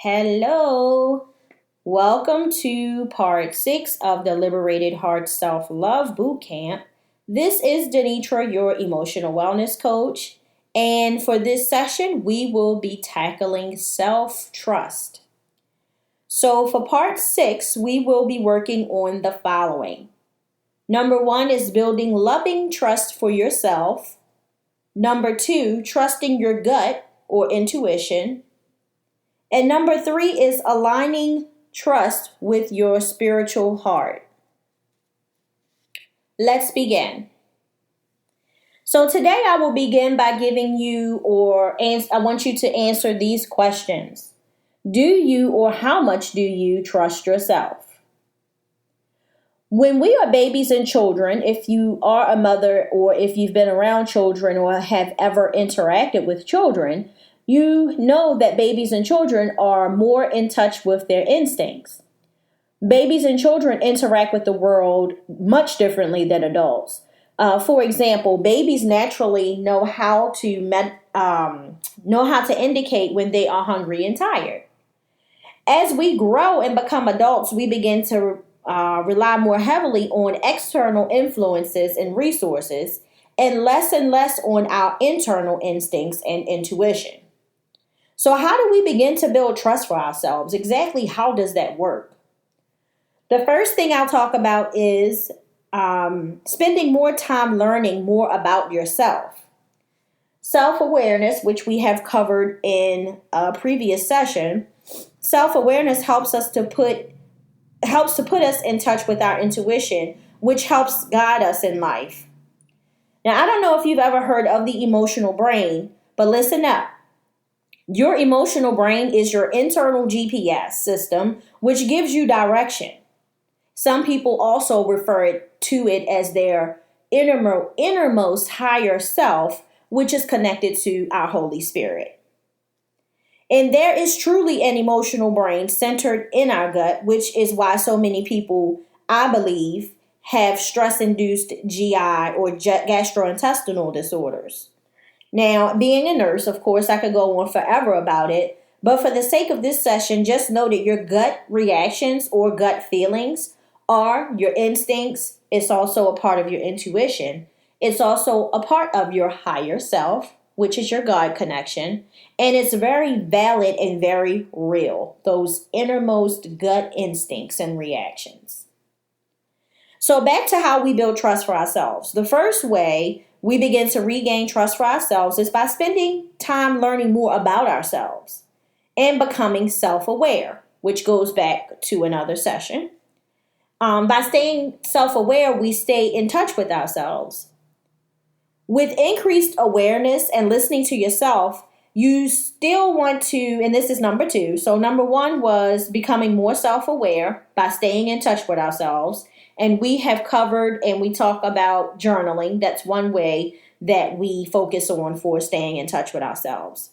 Hello. Welcome to part 6 of the Liberated Heart Self-Love Bootcamp. This is Denitra, your emotional wellness coach. And for this session, we will be tackling self-trust. So for part 6, we will be working on the following. Number 1 is building loving trust for yourself. Number 2, trusting your gut or intuition. And number 3 is aligning trust with your spiritual heart. Let's begin. So today I will begin by giving you I want you to answer these questions. Do you or how much do you trust yourself? When we are babies and children, if you are a mother or if you've been around children or have ever interacted with children, you know that babies and children are more in touch with their instincts. Babies and children interact with the world much differently than adults. For example, babies naturally know how to indicate when they are hungry and tired. As we grow and become adults, we begin to rely more heavily on external influences and resources, and less on our internal instincts and intuition. So how do we begin to build trust for ourselves? Exactly how does that work? The first thing I'll talk about is spending more time learning more about yourself. Self-awareness, which we have covered in a previous session, self-awareness helps to put us in touch with our intuition, which helps guide us in life. Now, I don't know if you've ever heard of the emotional brain, but listen up. Your emotional brain is your internal GPS system, which gives you direction. Some people also refer to it as their innermost higher self, which is connected to our Holy Spirit. And there is truly an emotional brain centered in our gut, which is why so many people, I believe, have stress-induced GI or gastrointestinal disorders. Now, being a nurse, of course, I could go on forever about it, but for the sake of this session, just know that your gut reactions or gut feelings are your instincts. It's also a part of your intuition. It's also a part of your higher self, which is your God connection, and it's very valid and very real, those innermost gut instincts and reactions. So back to how we build trust for ourselves. The first way we begin to regain trust for ourselves is by spending time learning more about ourselves and becoming self-aware, which goes back to another session. By staying self-aware, we stay in touch with ourselves. With increased awareness and listening to yourself, you still want to, and this is number 2. So number 1 was becoming more self-aware by staying in touch with ourselves. And we have covered and we talk about journaling. That's one way that we focus on for staying in touch with ourselves.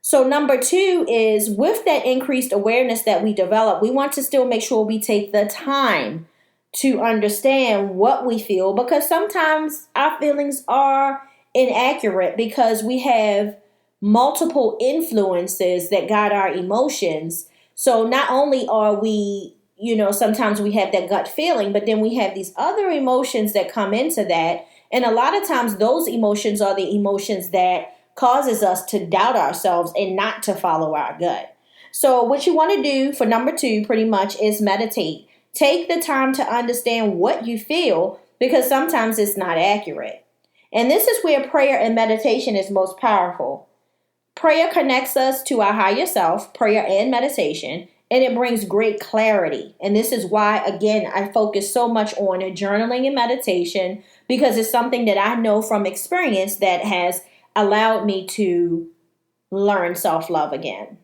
So number 2 is with that increased awareness that we develop, we want to still make sure we take the time to understand what we feel, because sometimes our feelings are inaccurate because we have multiple influences that guide our emotions. So not only are we sometimes we have that gut feeling, but then we have these other emotions that come into that. And a lot of times those emotions are the emotions that causes us to doubt ourselves and not to follow our gut. So what you want to do for number 2 pretty much is meditate. Take the time to understand what you feel, because sometimes it's not accurate. And this is where prayer and meditation is most powerful. Prayer connects us to our higher self, prayer and meditation, and it brings great clarity. And this is why, again, I focus so much on journaling and meditation, because it's something that I know from experience that has allowed me to learn self-love again.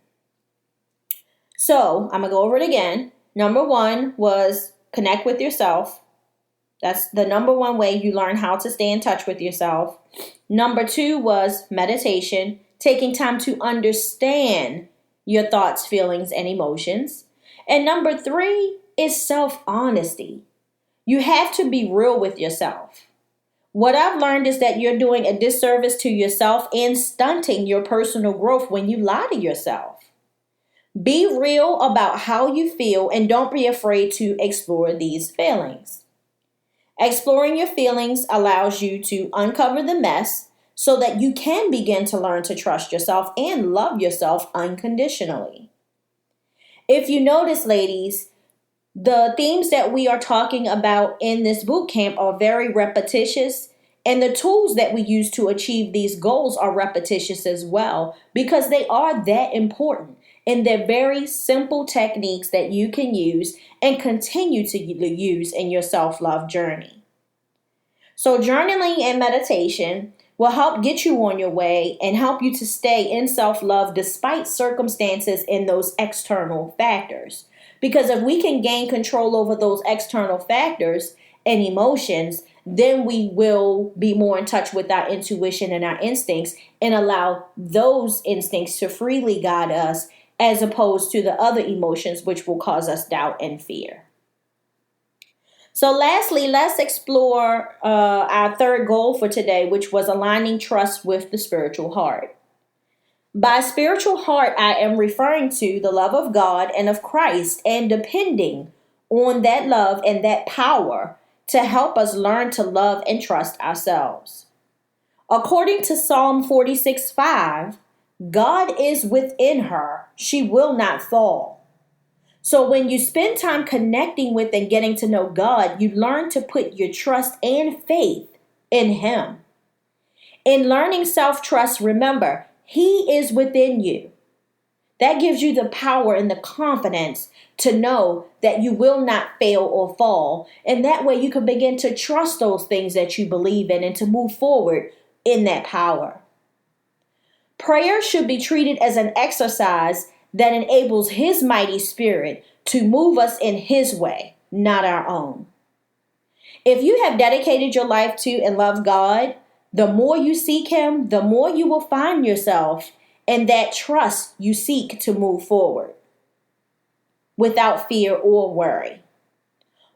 So I'm going to go over it again. Number 1 was connect with yourself. That's the number 1 way you learn how to stay in touch with yourself. Number 2 was meditation, taking time to understand your thoughts, feelings, and emotions. And number 3 is self-honesty. You have to be real with yourself. What I've learned is that you're doing a disservice to yourself and stunting your personal growth when you lie to yourself. Be real about how you feel and don't be afraid to explore these feelings. Exploring your feelings allows you to uncover the mess so that you can begin to learn to trust yourself and love yourself unconditionally. If you notice, ladies, the themes that we are talking about in this boot camp are very repetitious, and the tools that we use to achieve these goals are repetitious as well because they are that important. And they're very simple techniques that you can use and continue to use in your self love journey. So, journaling and meditation will help get you on your way and help you to stay in self love despite circumstances and those external factors. Because if we can gain control over those external factors and emotions, then we will be more in touch with our intuition and our instincts and allow those instincts to freely guide us as opposed to the other emotions which will cause us doubt and fear. So lastly, let's explore our third goal for today, which was aligning trust with the spiritual heart. By spiritual heart, I am referring to the love of God and of Christ and depending on that love and that power to help us learn to love and trust ourselves. According to Psalm 46:5, God is within her. She will not fall. So when you spend time connecting with and getting to know God, you learn to put your trust and faith in Him. In learning self-trust, remember, He is within you. That gives you the power and the confidence to know that you will not fail or fall. And that way you can begin to trust those things that you believe in and to move forward in that power. Prayer should be treated as an exercise that enables His mighty spirit to move us in His way, not our own. If you have dedicated your life to and love God, the more you seek Him, the more you will find yourself in that trust you seek to move forward without fear or worry.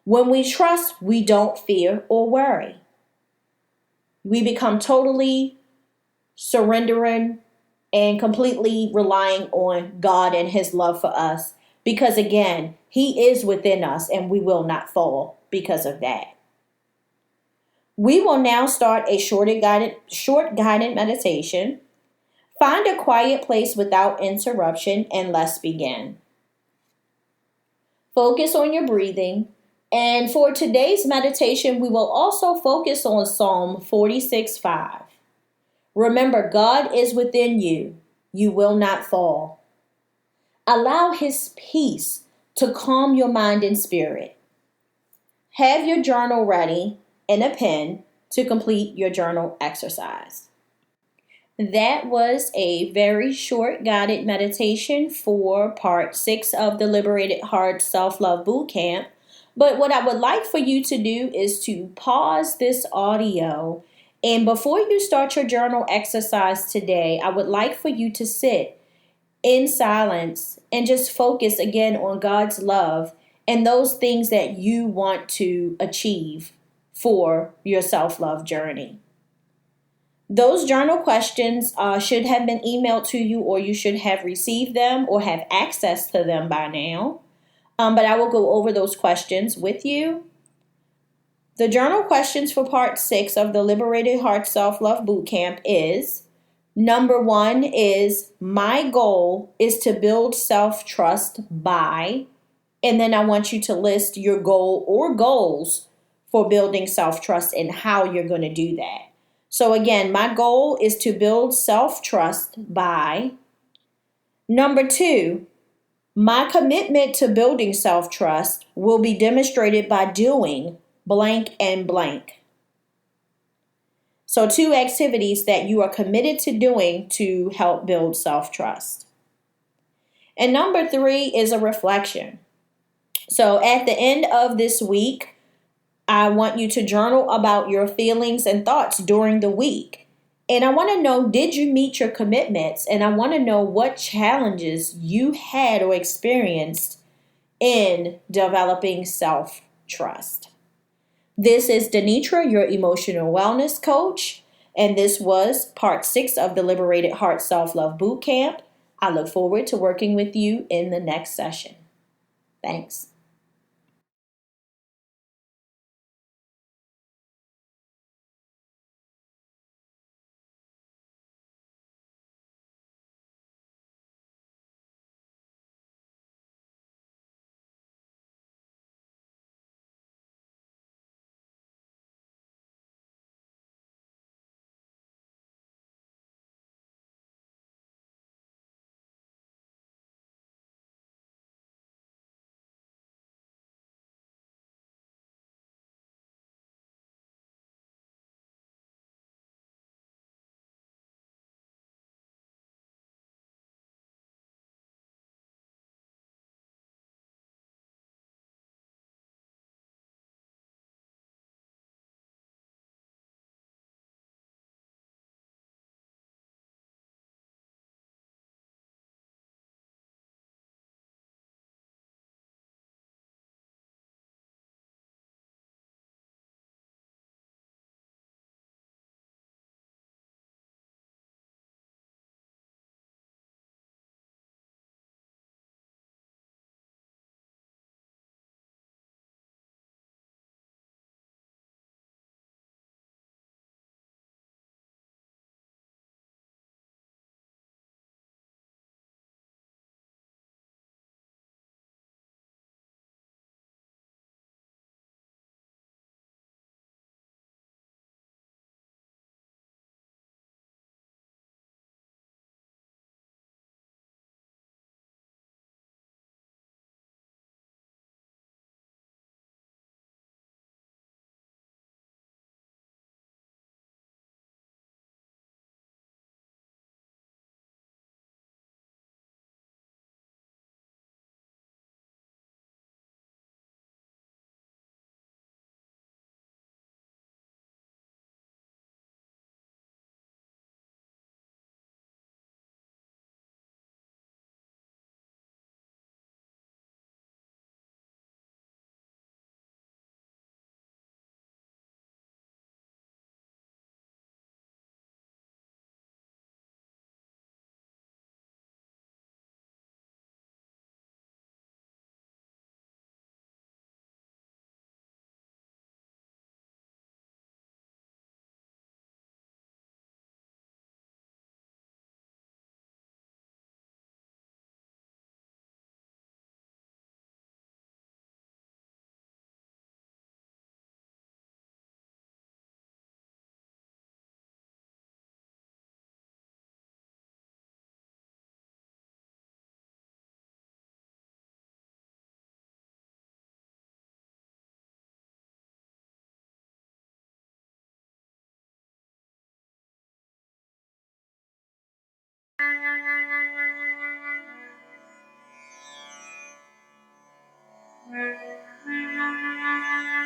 When we trust, we don't fear or worry. We become totally surrendering and completely relying on God and His love for us because, again, He is within us and we will not fall because of that. We will now start a short guided meditation. Find a quiet place without interruption and let's begin. Focus on your breathing. And for today's meditation, we will also focus on Psalm 46:5. Remember, God is within you. You will not fall. Allow His peace to calm your mind and spirit. Have your journal ready and a pen to complete your journal exercise. That was a very short guided meditation for part 6 of the Liberated Heart Self-Love Bootcamp. But what I would like for you to do is to pause this audio. And before you start your journal exercise today, I would like for you to sit in silence and just focus again on God's love and those things that you want to achieve for your self-love journey. Those journal questions should have been emailed to you, or you should have received them or have access to them by now. But I will go over those questions with you. The journal questions for part 6 of the Liberated Heart Self-Love Bootcamp is, number 1 is, my goal is to build self-trust by, and then I want you to list your goal or goals for building self-trust and how you're going to do that. So again, my goal is to build self-trust by, number 2, my commitment to building self-trust will be demonstrated by doing blank and blank. So 2 activities that you are committed to doing to help build self-trust. And number 3 is a reflection. So at the end of this week, I want you to journal about your feelings and thoughts during the week. And I want to know, did you meet your commitments? And I want to know what challenges you had or experienced in developing self-trust. This is Denitra, your emotional wellness coach. And this was part 6 of the Liberated Heart Self-Love Bootcamp. I look forward to working with you in the next session. Thanks.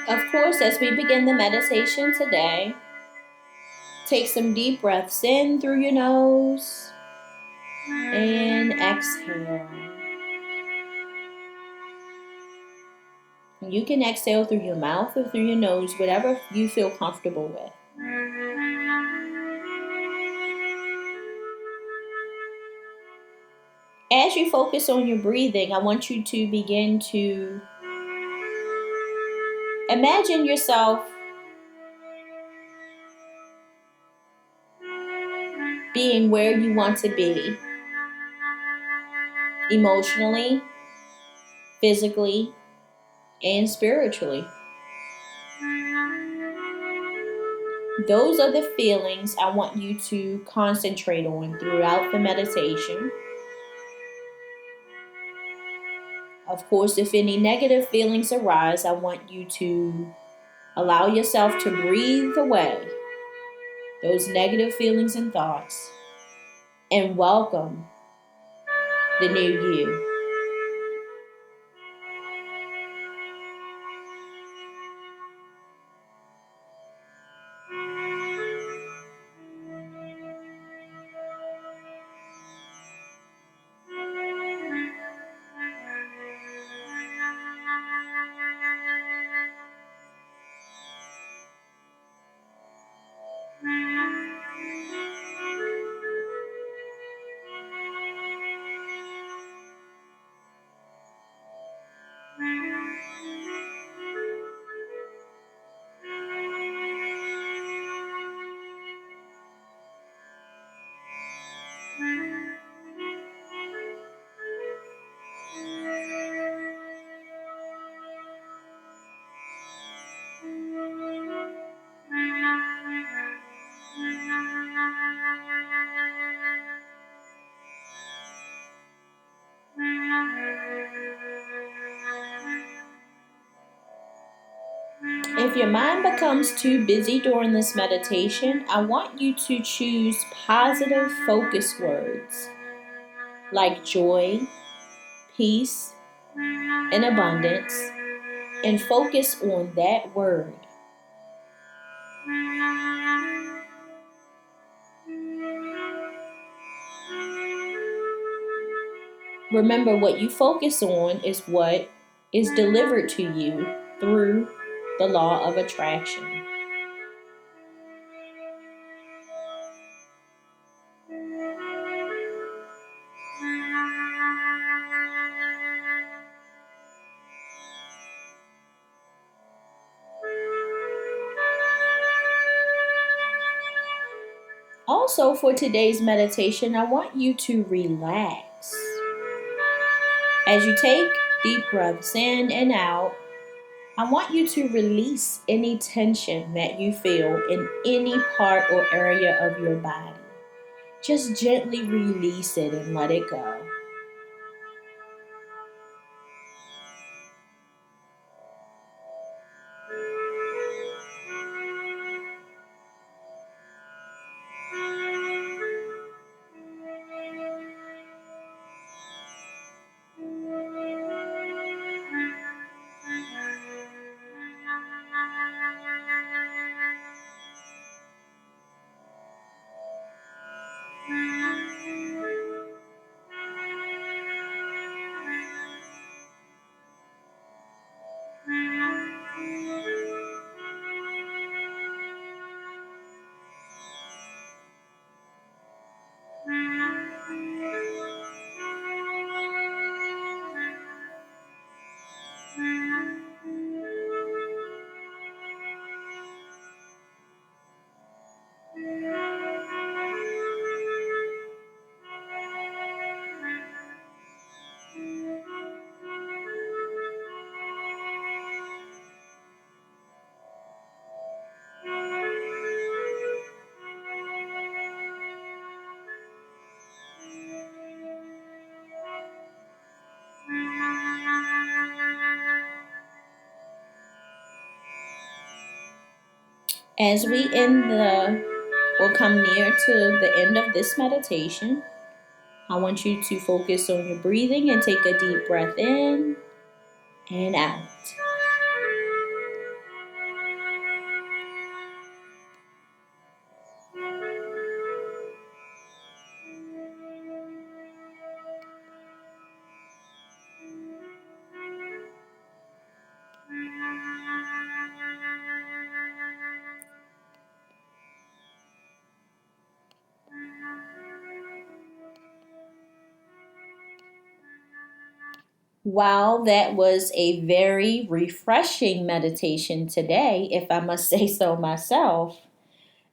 Of course, as we begin the meditation today, take some deep breaths in through your nose and exhale. You can exhale through your mouth or through your nose, whatever you feel comfortable with. As you focus on your breathing, I want you to begin to imagine yourself being where you want to be emotionally, physically, and spiritually. Those are the feelings I want you to concentrate on throughout the meditation. Of course, if any negative feelings arise, I want you to allow yourself to breathe away those negative feelings and thoughts and welcome the new you. If your mind becomes too busy during this meditation, I want you to choose positive focus words like joy, peace, and abundance, and focus on that word. Remember, what you focus on is what is delivered to you through the law of attraction. Also, for today's meditation, I want you to relax. As you take deep breaths in and out, I want you to release any tension that you feel in any part or area of your body. Just gently release it and let it go. As we come near to the end of this meditation, I want you to focus on your breathing and take a deep breath in and out. While that was a very refreshing meditation today, if I must say so myself,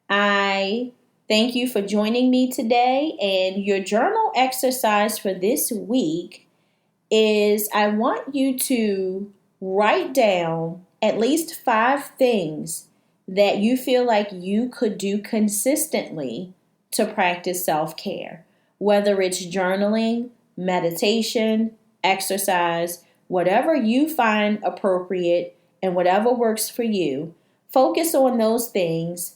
I thank you for joining me today. And your journal exercise for this week is I want you to write down at least 5 things that you feel like you could do consistently to practice self-care, whether it's journaling, meditation, exercise, whatever you find appropriate and whatever works for you. Focus on those things,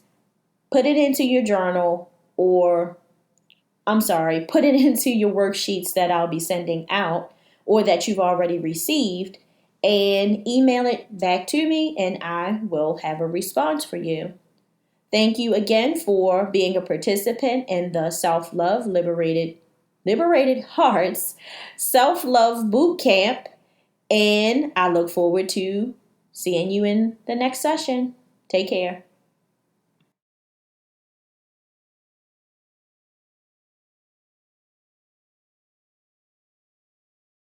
put it into your journal, put it into your worksheets that I'll be sending out or that you've already received, and email it back to me and I will have a response for you. Thank you again for being a participant in the Self-Love Liberated Hearts Self-Love Bootcamp, and I look forward to seeing you in the next session. Take care.